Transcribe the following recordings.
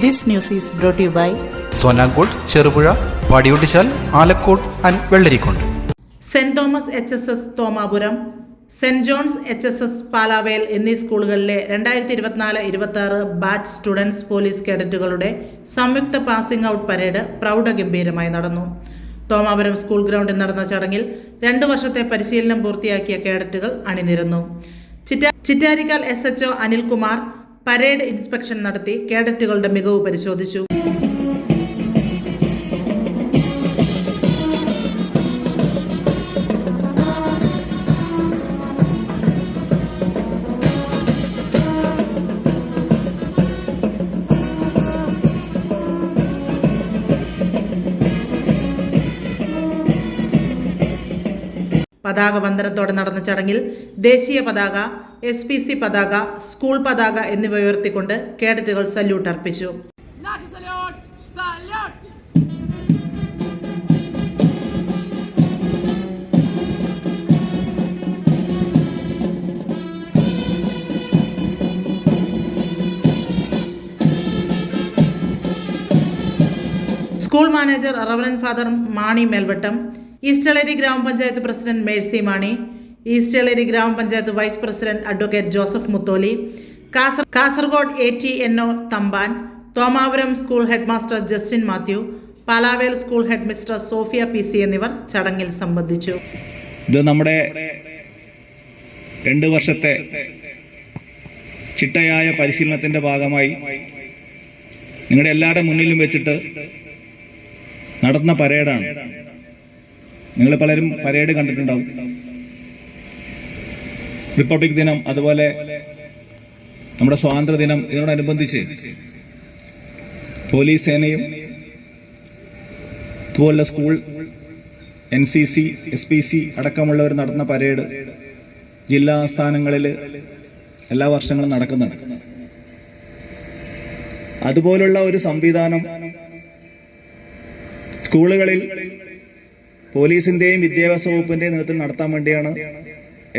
This news is brought to you by സോനാങ്കോട്, Cherupuzha, Padiyottuchal, Alakode and വെള്ളരിക്കുണ്ട്. Saint Thomas HSS Thomapuram, saint John's HSS പാലാവേൽ എന്നീ സ്കൂളുകളിലെ 2024-26 ബാച്ച് സ്റ്റുഡൻസ് പോലീസ് കേഡറ്റുകളുടെ സംയുക്ത പാസിംഗ് ഔട്ട് പരേഡ് പ്രൗഢഗംഭീരമായി നടന്നു. തോമാപുരം സ്കൂൾ ഗ്രൗണ്ടിൽ നടന്ന ചടങ്ങിൽ 2 വർഷത്തെ പരിശീലനം പൂർത്തിയാക്കിയ കേഡറ്റുകൾ അണിനിരന്നു. Chittarikkal SHO Anilkumar parade inspection നടത്തി കേഡറ്റുകളുടെ മികവ് പരിശോധിച്ചു. പതാക വന്ദനത്തോടെ നടന്ന ചടങ്ങിൽ ദേശീയ പതാക, SPC പതാക, സ്കൂൾ പതാക എന്നിവ ഉയർത്തിക്കൊണ്ട് കേഡറ്റുകൾ സല്യൂട്ട് അർപ്പിച്ചു. School manager reverend father Mani Melvattam, east Eleri grama panchayat president Mercy Mani, east Eleri grama panchayat vice president advocate Joseph Mutholi, Kasaragod ATNO Thampan, Thomapuram school head master Justin Matthew, Palavel school head mister Sophia PC എന്നിവർ ചടങ്ങിൽ സംബന്ധിച്ചു. ഇത് നമ്മുടെ 2 വർഷത്തെ ചിട്ടയായ പരിശീലനത്തിന്റെ ഭാഗമായി നിങ്ങളുടെ എല്ലാവരുടെ മുന്നിലും വെച്ചിട്ട് നടത്തുന്ന പരേഡാണ്. നിങ്ങൾ പലരും പരേഡ് കണ്ടിട്ടുണ്ടാവും. റിപ്പബ്ലിക് ദിനം, അതുപോലെ നമ്മുടെ സ്വാതന്ത്ര്യ ദിനം, ഇതിനോടനുബന്ധിച്ച് പോലീസ് സേനയും അതുപോലെ സ്കൂൾ NCC, SPC അടക്കമുള്ളവർ നടത്തുന്ന പരേഡ് ജില്ലാ ആസ്ഥാനങ്ങളിൽ എല്ലാ വർഷങ്ങളും നടക്കുന്നുണ്ട്. അതുപോലുള്ള ഒരു സംവിധാനം സ്കൂളുകളിൽ പോലീസിന്റെയും വിദ്യാഭ്യാസ വകുപ്പിന്റെയും നേതൃത്വത്തിൽ നടത്താൻ വേണ്ടിയാണ്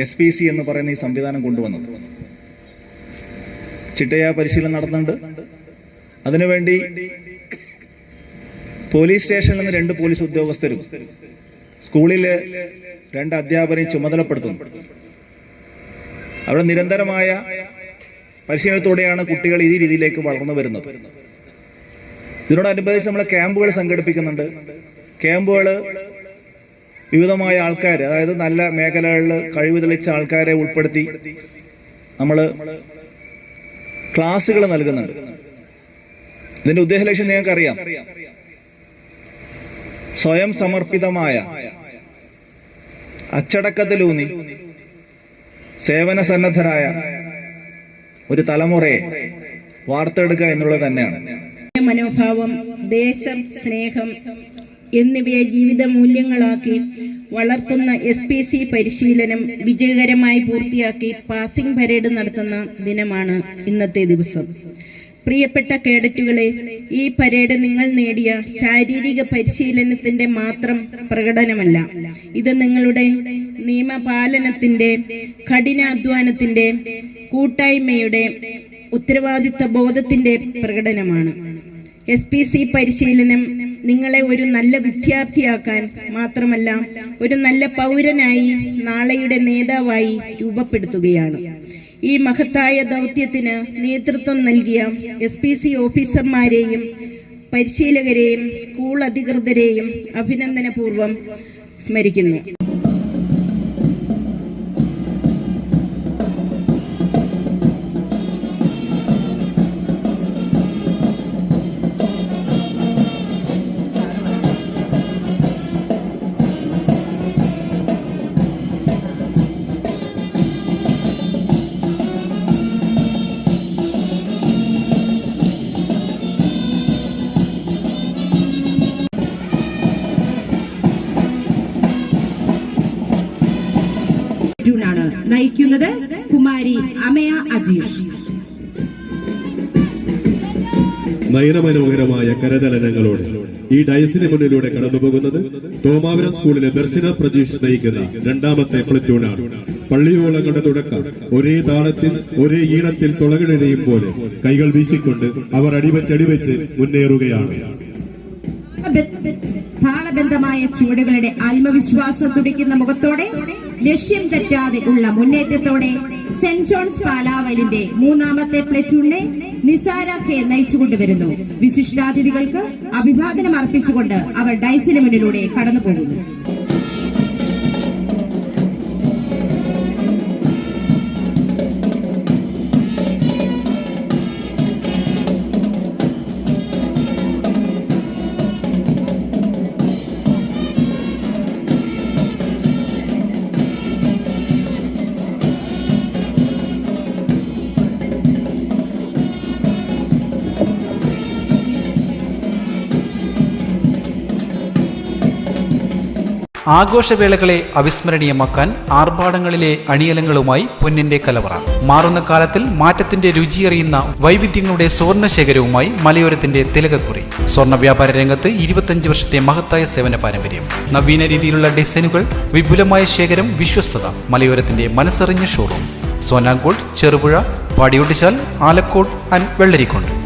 SPC എന്ന് പറയുന്ന ഈ സംവിധാനം കൊണ്ടുവന്നത്. ചിട്ടയായ പരിശീലനം നടത്തുന്നുണ്ട്. അതിനുവേണ്ടി പോലീസ് സ്റ്റേഷനിൽ നിന്ന് 2 പോലീസ് ഉദ്യോഗസ്ഥരും സ്കൂളിലെ 2 അധ്യാപകരെയും ചുമതലപ്പെടുത്തുന്നു. അവിടെ നിരന്തരമായ പരിശീലനത്തോടെയാണ് കുട്ടികൾ ഈ രീതിയിലേക്ക് വളർന്നു വരുന്നത്. ഇതിനോടനുബന്ധിച്ച് നമ്മൾ ക്യാമ്പുകൾ സംഘടിപ്പിക്കുന്നുണ്ട്. ക്യാമ്പുകൾ വിവിധമായ ആൾക്കാർ, അതായത് നല്ല മേഖലകളിൽ കഴിവ് തെളിയിച്ച ആൾക്കാരെ ഉൾപ്പെടുത്തി നമ്മൾ ക്ലാസ്സുകൾ നൽകുന്നുണ്ട്. ഇതിന്റെ ഉദ്ദേശ ലക്ഷ്യം നിങ്ങൾക്കറിയാം. സ്വയം സമർപ്പിതമായ, അച്ചടക്കത്തിലൂന്നി സേവന സന്നദ്ധരായ ഒരു തലമുറയെ വാർത്തെടുക്കുക എന്നുള്ളത് തന്നെയാണ്. മനോഭാവം, ദേശം, സ്നേഹം എന്നിവയെ ജീവിത മൂല്യങ്ങളാക്കി വളർത്തുന്ന SPC പരിശീലനം വിജയകരമായി പൂർത്തിയാക്കി പാസിംഗ് പരേഡ് നടത്തുന്ന ദിനമാണ് ഇന്നത്തെ ദിവസം. പ്രിയപ്പെട്ട കേഡറ്റുകളെ, ഈ പരേഡ് നിങ്ങൾ നേടിയ ശാരീരിക പരിശീലനത്തിന്റെ മാത്രം പ്രകടനമല്ല. ഇത് നിങ്ങളുടെ നിയമപാലനത്തിന്റെ, കഠിനാധ്വാനത്തിന്റെ, കൂട്ടായ്മയുടെ, ഉത്തരവാദിത്ത ബോധത്തിന്റെ പ്രകടനമാണ്. SPC പരിശീലനം നിങ്ങളെ ഒരു നല്ല വിദ്യാർത്ഥിയാക്കാൻ മാത്രമല്ല, ഒരു നല്ല പൗരനായി, നാളെയുടെ നേതാവായി രൂപപ്പെടുത്തുകയാണ്. ഈ മഹത്തായ ദൗത്യത്തിന് നേതൃത്വം നൽകിയ SPC ഓഫീസർമാരെയും പരിശീലകരെയും സ്കൂൾ അധികൃതരെയും അഭിനന്ദനപൂർവ്വം സ്മരിക്കുന്നു. നയിക്കുന്നത് കുമാരി അമയ അജീഷ്. നയനമനോഹരമായ കരചലനങ്ങളോടെ ഈ ഡയസിന് മുന്നിലൂടെ കടന്നുപോകുന്നത് തോമാപുരം സ്കൂളിലെ ദർശന പ്രജീഷ് നയിക്കുന്ന രണ്ടാമത്തെ പ്ലറ്റൂണാണ്. പള്ളിയോളങ്ങളുടെ തുടക്കം ഒരേ താളത്തിൽ ഒരേ ഈണത്തിൽ തുളകളിടയും പോലെ കൈകൾ വീശിക്കൊണ്ട് അവർ അടിവച്ചടിവെച്ച് മുന്നേറുകയാണ്. താളബന്ധമായ ചുവടുകളുടെ ആത്മവിശ്വാസം തുടിക്കുന്ന മുഖത്തോടെ ലക്ഷ്യം തെറ്റാതെ ഉള്ള മുന്നേറ്റത്തോടെ സെന്റ് ജോൺസ് പാലാവലിന്റെ മൂന്നാമത്തെ പ്ലറ്റൂണിനെ നിസാര കെ നയിച്ചുകൊണ്ടുവരുന്നു. വിശിഷ്ടാതിഥികൾക്ക് അഭിവാദനം അർപ്പിച്ചുകൊണ്ട് അവർ ഡൈസിന് മുന്നിലൂടെ കടന്നുപോകുന്നു. ആഘോഷവേളകളെ അവിസ്മരണീയമാക്കാൻ ആർഭാടങ്ങളിലെ അണിയലങ്ങളുമായി പൊന്നിന്റെ കലവറ. മാറുന്ന കാലത്തിൽ മാറ്റത്തിന്റെ രുചിയറിയുന്ന വൈവിധ്യങ്ങളുടെ സ്വർണ്ണശേഖരവുമായി മലയോരത്തിന്റെ തിലകക്കുറി. സ്വർണ്ണ വ്യാപാര രംഗത്ത് 25 വർഷത്തെ മഹത്തായ സേവന പാരമ്പര്യം. നവീന രീതിയിലുള്ള ഡിസൈനുകൾ, വിപുലമായ ശേഖരം, വിശ്വസ്തത. മലയോരത്തിന്റെ മനസ്സറിഞ്ഞ ഷോറൂം. സോനാങ്കോട്, ചെറുപുഴ, പാടിയൊട്ടിച്ചാൽ, ആലക്കോട് ആൻഡ് വെള്ളരിക്കുണ്ട്.